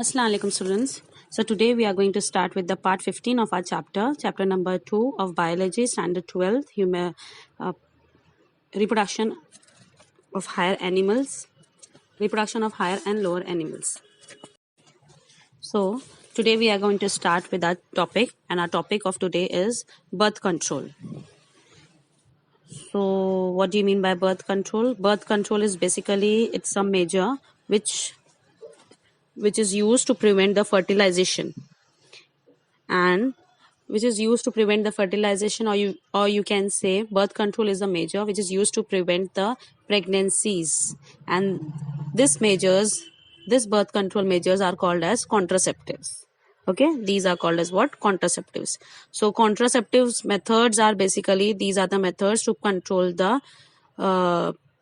Assalamu alaikum students. So today we are going to start with the part 15 of our chapter number 2 of biology, standard 12, reproduction of higher animals, reproduction of higher and lower animals. So today we are going to start with that topic, and our topic of today is birth control. So what do you mean by birth control? Birth control is basically it's a measure which is used to prevent the fertilization and which is used to prevent the fertilization, or you can say birth control is a measure which is used to prevent the pregnancies, and this birth control measures are called as contraceptives. Okay, these are called as what? Contraceptives. So contraceptives methods are basically, these are the methods to control the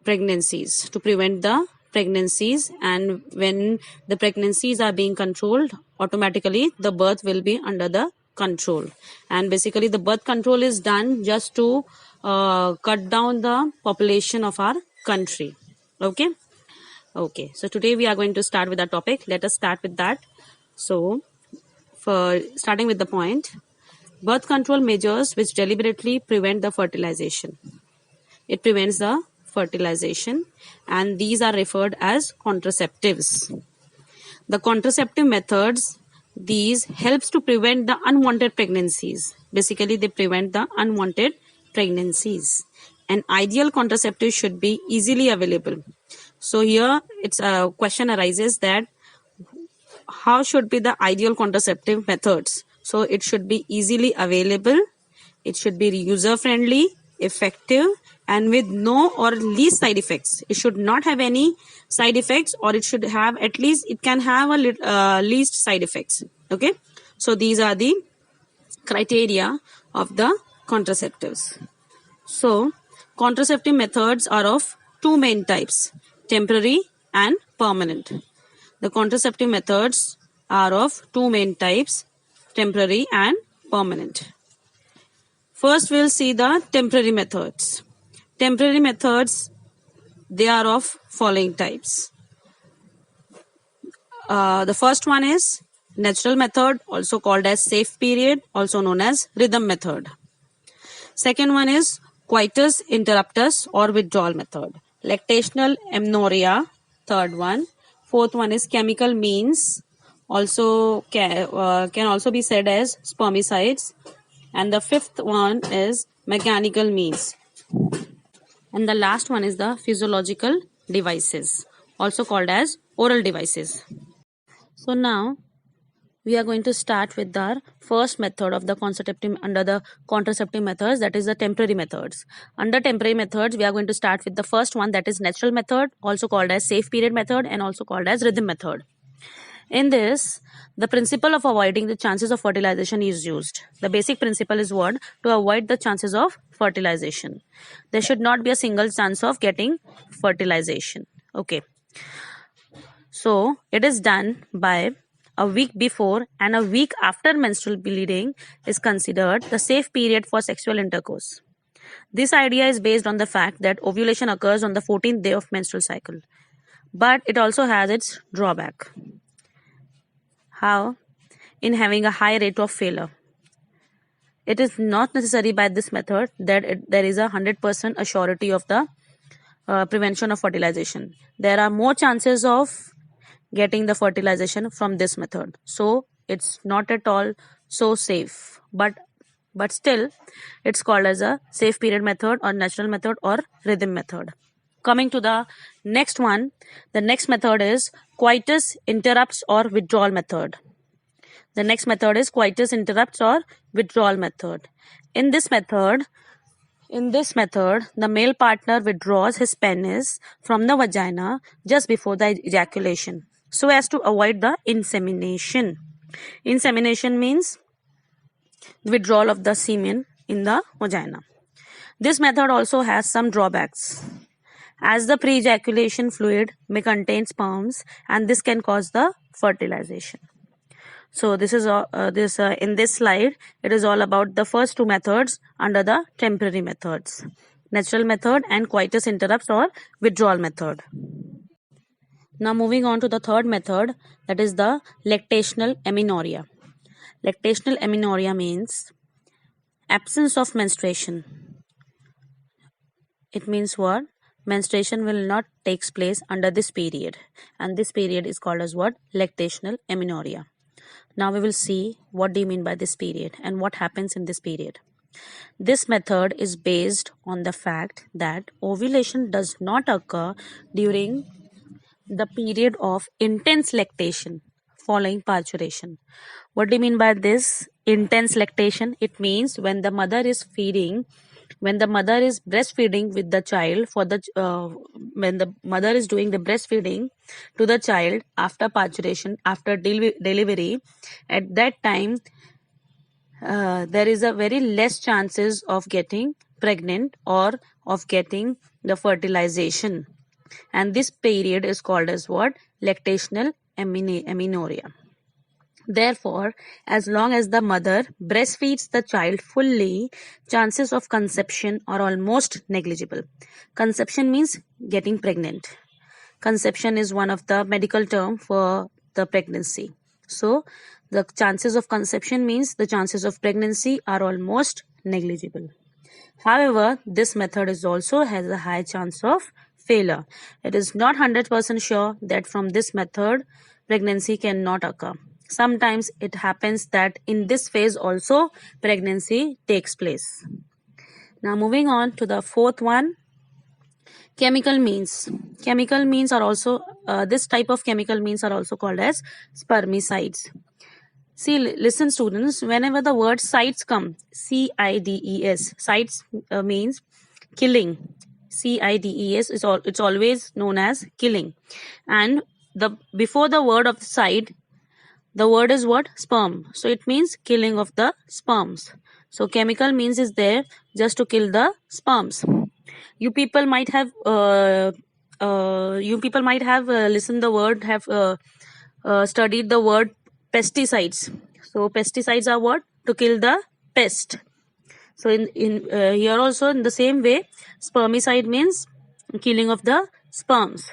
pregnancies, to prevent the pregnancies, and when the pregnancies are being controlled, automatically the birth will be under the control. And basically the birth control is done just to cut down the population of our country. Okay, so today we are going to start with our topic. Let us start with that. So for starting with the point, birth control measures which deliberately prevent the fertilization. It prevents the fertilization, and these are referred as contraceptives. The contraceptive methods, these helps to prevent the unwanted pregnancies. Basically, they prevent the unwanted pregnancies. An ideal contraceptive should be easily available. So here it's a question arises that how should be the ideal contraceptive methods? So it should be easily available, it should be user friendly, effective, and with no or least side effects. It should not have any side effects, or it should have at least, it can have a least side effects. Okay, so these are the criteria of the contraceptives. So contraceptive methods are of two main types: temporary and permanent. The contraceptive methods are of two main types: temporary and permanent. First, we'll see the temporary methods. Temporary methods, they are of following types. The first one is natural method, also called as safe period, also known as rhythm method. Second one is coitus interruptus or withdrawal method. Lactational amenorrhea, third one. Fourth one is chemical means, also can also be said as spermicides. And the fifth one is mechanical means. And the last one is the physiological devices, also called as oral devices. So now we are going to start with our first method of the under the contraceptive methods, that is the temporary methods. Under temporary methods, we are going to start with the first one, that is natural method, also called as safe period method and also called as rhythm method. In this, the principle of avoiding the chances of fertilization is used. The basic principle is what? To avoid the chances of fertilization. There should not be a single chance of getting fertilization. Okay. So, it is done by a week before and a week after menstrual bleeding is considered the safe period for sexual intercourse. This idea is based on the fact that ovulation occurs on the 14th day of menstrual cycle. But it also has its drawback. How? In having a high rate of failure. It is not necessary by this method that there is a 100% assurity of the prevention of fertilization. There are more chances of getting the fertilization from this method. So it's not at all so safe. But still, it's called as a safe period method or natural method or rhythm method. Coming to the next one, the next method is coitus interrupts or withdrawal method. The next method is coitus interrupts or withdrawal method. In this method, the male partner withdraws his penis from the vagina just before the ejaculation, so as to avoid the insemination. Insemination means withdrawal of the semen in the vagina. This method also has some drawbacks, as the pre-ejaculation fluid may contain sperms, and this can cause the fertilization. So this is in this slide, it is all about the first two methods under the temporary methods: natural method and coitus interrupts or withdrawal method. Now moving on to the third method, that is the lactational amenorrhea. Lactational amenorrhea means absence of menstruation. It means what? Menstruation will not takes place under this period, and this period is called as what? Lactational amenorrhea. Now we will see what do you mean by this period and what happens in this period. This method is based on the fact that ovulation does not occur during the period of intense lactation following parturition. What do you mean by this intense lactation? It means when the mother is breastfeeding with the child when the mother is doing the breastfeeding to the child after parturition, after delivery, at that time there is a very less chances of getting pregnant or of getting the fertilization, and this period is called as what? Lactational amenorrhea. Therefore, as long as the mother breastfeeds the child fully, chances of conception are almost negligible. Conception means getting pregnant. Conception is one of the medical term for the pregnancy. So, the chances of conception means the chances of pregnancy are almost negligible. However, this method is also has a high chance of failure. It is not 100% sure that from this method pregnancy cannot occur. Sometimes it happens that in this phase also pregnancy takes place. Now moving on to the fourth one, chemical means. Chemical means are also this type of chemical means are also called as spermicides. See, listen students, whenever the word sites come, CIDES, sites means killing. CIDES it's always known as killing, and before the word of site, the word is what? Sperm. So it means killing of the sperms. So chemical means is there just to kill the sperms. You people might have listened the word, have studied the word pesticides. So pesticides are what? To kill the pest. So in here also in the same way, spermicide means killing of the sperms.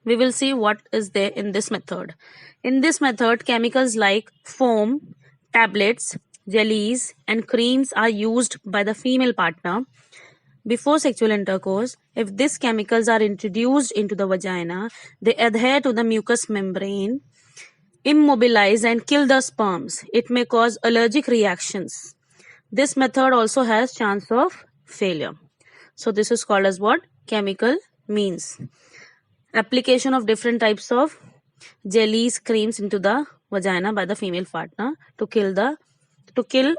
We will see what is there in this method. In this method, chemicals like foam, tablets, jellies, and creams are used by the female partner before sexual intercourse. If these chemicals are introduced into the vagina, they adhere to the mucous membrane, immobilize and kill the sperms. It may cause allergic reactions. This method also has chance of failure. So this is called as what? Chemical means. Application of different types of jellies, creams into the vagina by the female partner to kill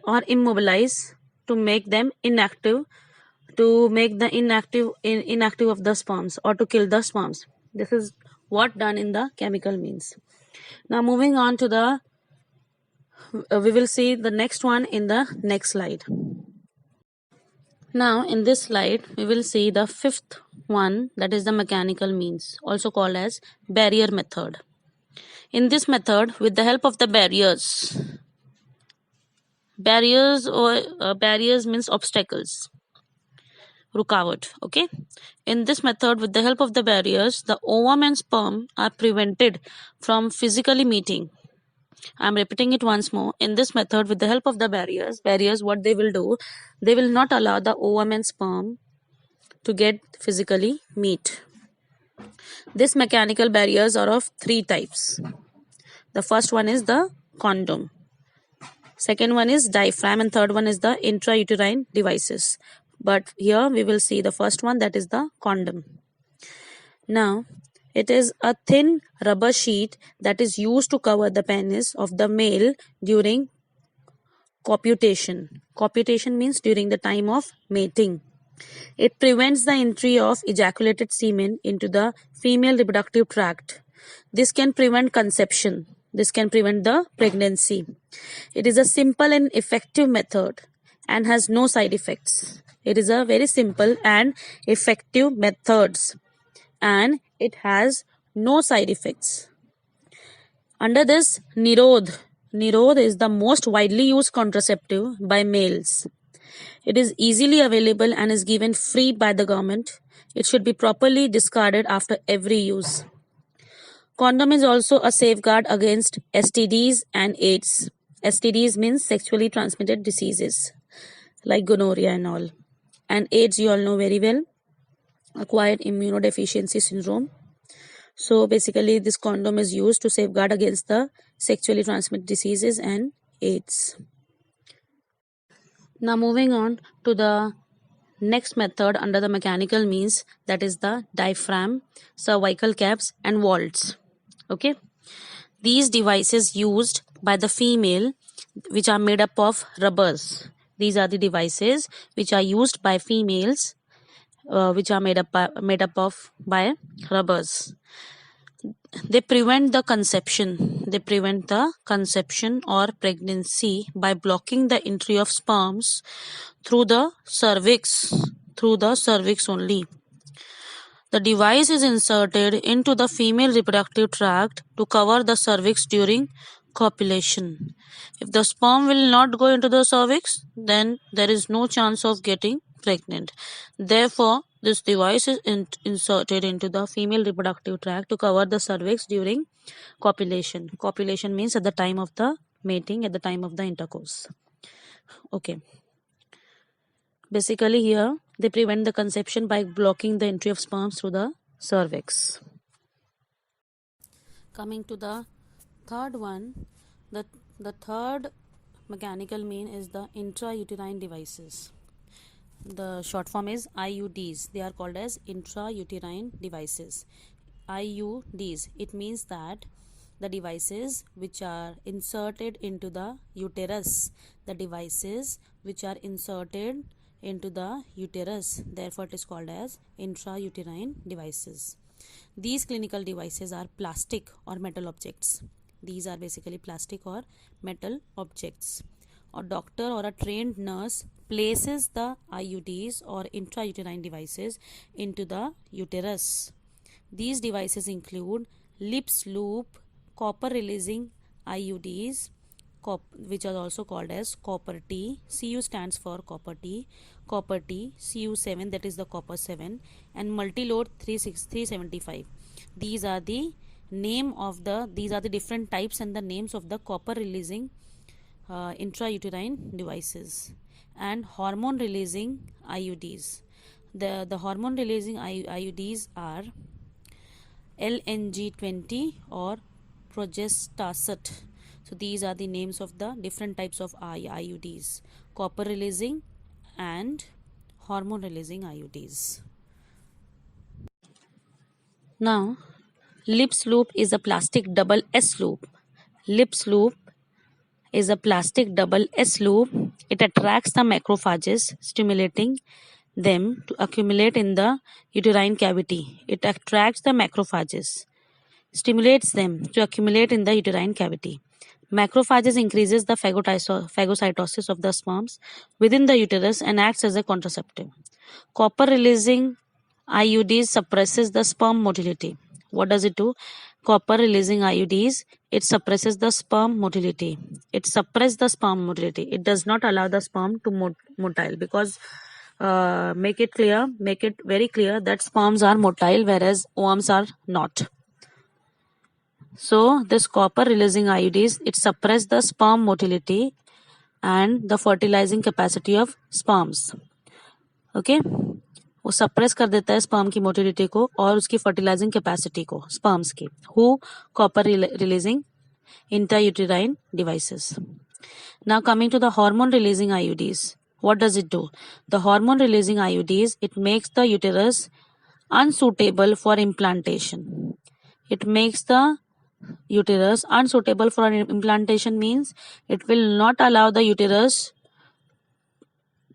or immobilize, to make them inactive, to make the inactive of the sperms, or to kill the sperms. This is what done in the chemical means. Now moving on to the we will see the next one in the next slide. Now in this slide we will see the fifth one, that is the mechanical means, also called as barrier method. In this method, with the help of the barriers means obstacles, rukavat. Okay, in this method, with the help of the barriers, the ovum and sperm are prevented from physically meeting. I'm repeating it once more. In this method, with the help of the barriers, what they will do, they will not allow the ovum and sperm to get physically meet. These mechanical barriers are of three types. The first one is the condom, second one is diaphragm, and third one is the intrauterine devices. But here we will see the first one, that is the condom. Now, it is a thin rubber sheet that is used to cover the penis of the male during coputation. Coputation means during the time of mating. It prevents the entry of ejaculated semen into the female reproductive tract. This can prevent conception. This can prevent the pregnancy. It is a simple and effective method and has no side effects. It is a very simple and effective methods and it has no side effects. Under this, Nirodh is the most widely used contraceptive by males. It is easily available and is given free by the government. It should be properly discarded after every use. Condom is also a safeguard against STDs and AIDS. STDs means sexually transmitted diseases like gonorrhea and all. And AIDS, you all know very well, acquired immunodeficiency syndrome. So basically, this condom is used to safeguard against the sexually transmitted diseases and AIDS. Now moving on to the next method under the mechanical means, that is the diaphragm, cervical caps and vaults. Okay. These devices used by the female, which are made up of rubbers. These are the devices which are used by females, which are made up of by rubbers. They prevent the conception. They prevent the conception or pregnancy by blocking the entry of sperms through the cervix. Through the cervix only. The device is inserted into the female reproductive tract to cover the cervix during copulation. If the sperm will not go into the cervix, then there is no chance of getting pregnant. Therefore, this device is inserted into the female reproductive tract to cover the cervix during copulation. Copulation means at the time of the mating, at the time of the intercourse. Okay. Basically here, they prevent the conception by blocking the entry of sperms through the cervix. Coming to the third one, the third mechanical mean is the intrauterine devices. The short form is IUDs. They are called as intrauterine devices. IUDs, it means that the devices which are inserted into the uterus, the devices which are inserted into the uterus, therefore it is called as intrauterine devices. These clinical devices are plastic or metal objects. These are basically plastic or metal objects. A doctor or a trained nurse places the IUDs or intrauterine devices into the uterus. These devices include lips loop, copper releasing IUDs, which are also called as copper T. Cu stands for copper T, Cu7, that is the copper 7, and multi-load 375. These are the different types and the names of the copper releasing intrauterine devices. And hormone releasing IUDs. The hormone releasing IUDs are LNG20 or progestastat. So these are the names of the different types of IUDs: copper releasing and hormone releasing IUDs. Now, lips loop is a plastic double S loop. Lips loop is a plastic double S loop. It attracts the macrophages, stimulating them to accumulate in the uterine cavity. It attracts the macrophages, stimulates them to accumulate in the uterine cavity. Macrophages increases the phagocytosis of the sperms within the uterus and acts as a contraceptive. Copper releasing IUDs suppresses the sperm motility. What does it do? Copper releasing IUDs, it suppresses the sperm motility. It suppresses the sperm motility. It does not allow the sperm to motile, because make it very clear that sperms are motile whereas ovules are not. So this copper releasing IUDs, it suppresses the sperm motility and the fertilizing capacity of sperms. Okay, वो suppress कर देता है sperm की motility को और उसकी fertilising capacity को sperms की. Who? Copper releasing intrauterine devices. Now coming to the hormone releasing IUDs. What does it do? The hormone releasing IUDs, it makes the uterus unsuitable for implantation. It makes the uterus unsuitable for implantation means it will not allow the uterus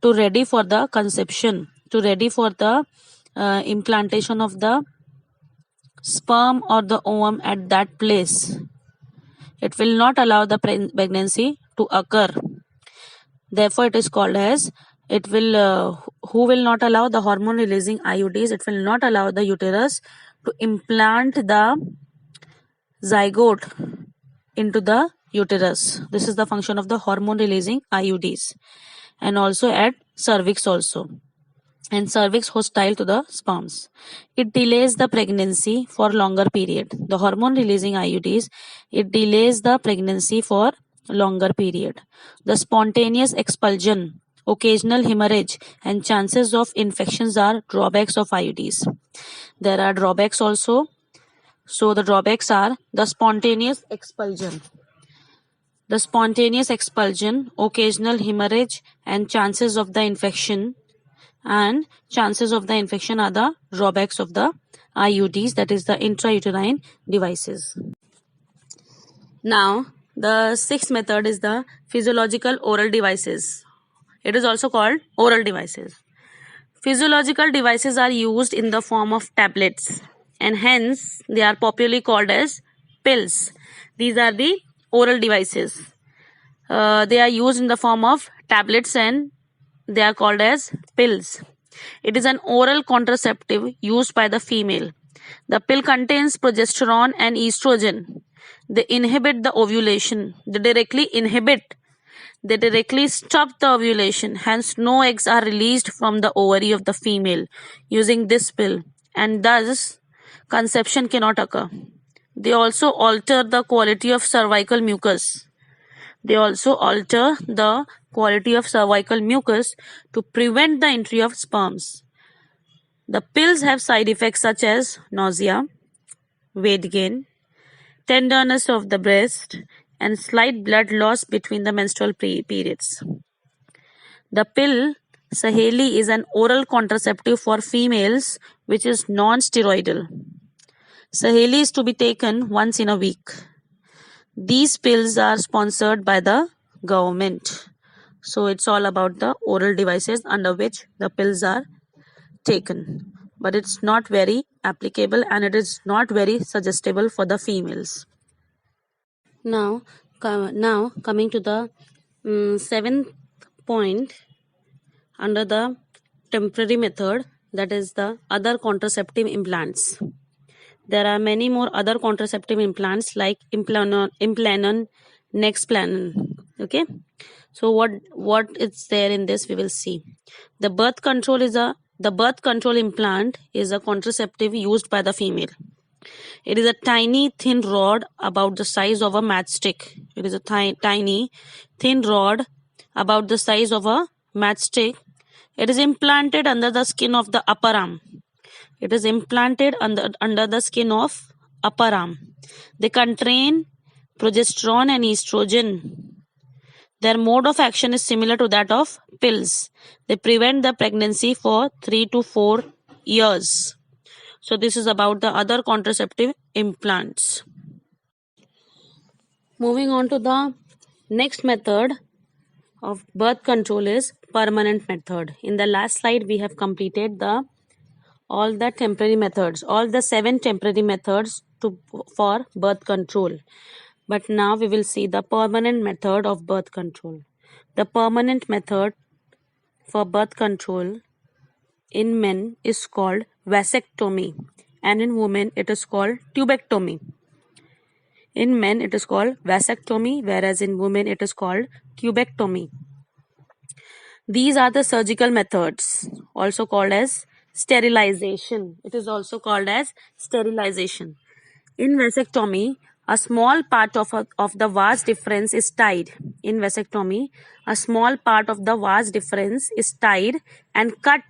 to ready for the conception, to ready for the implantation of the sperm or the ovum at that place. It will not allow the pregnancy to occur. Therefore, it is called as, it will, who will not allow the hormone releasing IUDs? It will not allow the uterus to implant the zygote into the uterus. This is the function of the hormone releasing IUDs, and also at cervix also. and cervix hostile to the sperms. It delays the pregnancy for longer period. The hormone releasing IUDs, it delays the pregnancy for longer period. The spontaneous expulsion, occasional hemorrhage, and chances of infections are drawbacks of IUDs. There are drawbacks also. So the drawbacks are the spontaneous expulsion. The spontaneous expulsion, occasional hemorrhage, and chances of the infection are the drawbacks of the IUDs, that is the intrauterine devices. Now, the sixth method is the physiological oral devices. It is also called oral devices. Physiological devices are used in the form of tablets and hence they are popularly called as pills. These are the oral devices. They are used in the form of tablets and they are called as pills. It is an oral contraceptive used by the female. The pill contains progesterone and estrogen. They inhibit the ovulation. They directly stop the ovulation. Hence, no eggs are released from the ovary of the female using this pill, and thus conception cannot occur. They also alter the quality of cervical mucus. To prevent the entry of sperms. The pills have side effects such as nausea, weight gain, tenderness of the breast, and slight blood loss between the menstrual periods. The pill Saheli is an oral contraceptive for females which is non-steroidal. Saheli is to be taken once in a week. These pills are sponsored by the government. So it's all about the oral devices under which the pills are taken. But it's not very applicable and it is not very suggestible for the females. Now coming to the seventh point under the temporary method, that is the other contraceptive implants. There are many more other contraceptive implants like Implanon, Nexplanon. Okay, so what is there in this we will see. The birth control implant is a contraceptive used by the female. It is a tiny thin rod about the size of a matchstick. It is a tiny thin rod about the size of a matchstick. It is implanted under the skin of the upper arm. It is implanted under the skin of upper arm. They contain progesterone and estrogen. Their mode of action is similar to that of pills. They prevent the pregnancy for 3 to 4 years. So this is about the other contraceptive implants. Moving on to the next method of birth control is permanent method. In the last slide we have completed all the temporary methods, all the 7 temporary methods for birth control. But now we will see the permanent method of birth control. The permanent method for birth control in men is called vasectomy and in women it is called tubectomy. In men it is called vasectomy, whereas in women it is called tubectomy. These are the surgical methods, also called as sterilization. It is also called as sterilization. In vasectomy, a small part of the vas deferens is tied. In vasectomy, a small part of the vas deferens is tied and cut,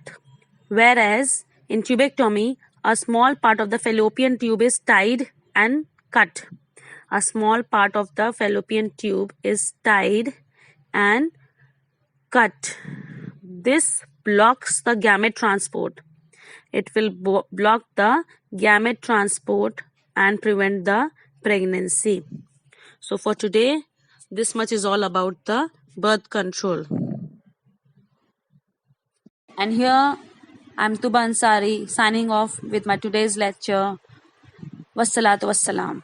whereas in tubectomy, a small part of the fallopian tube is tied and cut. A small part of the fallopian tube is tied and cut. This blocks the gamete transport. It will block the gamete transport and prevent the pregnancy. So for today, this much is all about the birth control. And here I'm Tuba Ansari signing off with my today's lecture. Wassalatu wassalam.